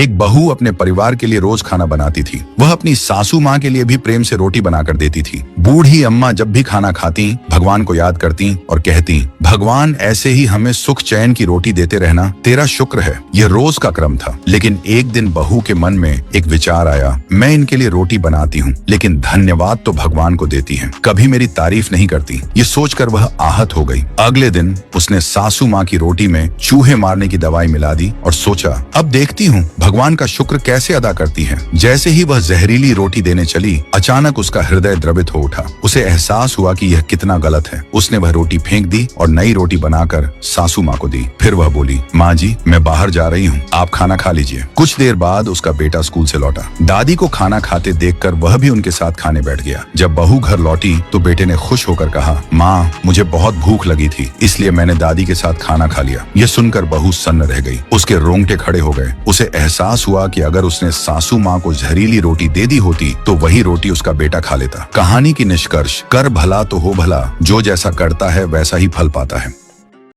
एक बहू अपने परिवार के लिए रोज खाना बनाती थी। वह अपनी सासू माँ के लिए भी प्रेम से रोटी बनाकर देती थी। बूढ़ी अम्मा जब भी खाना खाती भगवान को याद करती और कहती, भगवान ऐसे ही हमें सुख चैन की रोटी देते रहना, तेरा शुक्र है। यह रोज का क्रम था। लेकिन एक दिन बहू के मन में एक विचार आया, मैं इनके लिए रोटी बनाती हूँ लेकिन धन्यवाद तो भगवान को देती है, कभी मेरी तारीफ नहीं करती। ये सोचकर वह आहत हो गई। अगले दिन उसने सासू माँ की रोटी में चूहे मारने की दवाई मिला दी और सोचा, अब देखती हूँ भगवान का शुक्र कैसे अदा करती है। जैसे ही वह जहरीली रोटी देने चली, अचानक उसका हृदय द्रवित हो उठा। उसे एहसास हुआ कि यह कितना गलत है। उसने वह रोटी फेंक दी और नई रोटी बनाकर सासू माँ को दी। फिर वह बोली, माँ जी मैं बाहर जा रही हूँ, आप खाना खा लीजिए। कुछ देर बाद उसका बेटा स्कूल से लौटा। दादी को खाना खाते देखकर वह भी उनके साथ खाने बैठ गया। जब बहू घर लौटी तो बेटे ने खुश होकर कहा, माँ मुझे बहुत भूख लगी थी इसलिए मैंने दादी के साथ खाना खा लिया। यह सुनकर बहू सन्न रह गई। उसके रोंगटे खड़े हो गए। उसे एहसास हुआ कि अगर उसने सासू माँ को जहरीली रोटी दे दी होती तो वही रोटी उसका बेटा खा लेता। कहानी की निष्कर्ष, कर भला तो हो भला, जो जैसा करता है वैसा ही फल पाता है।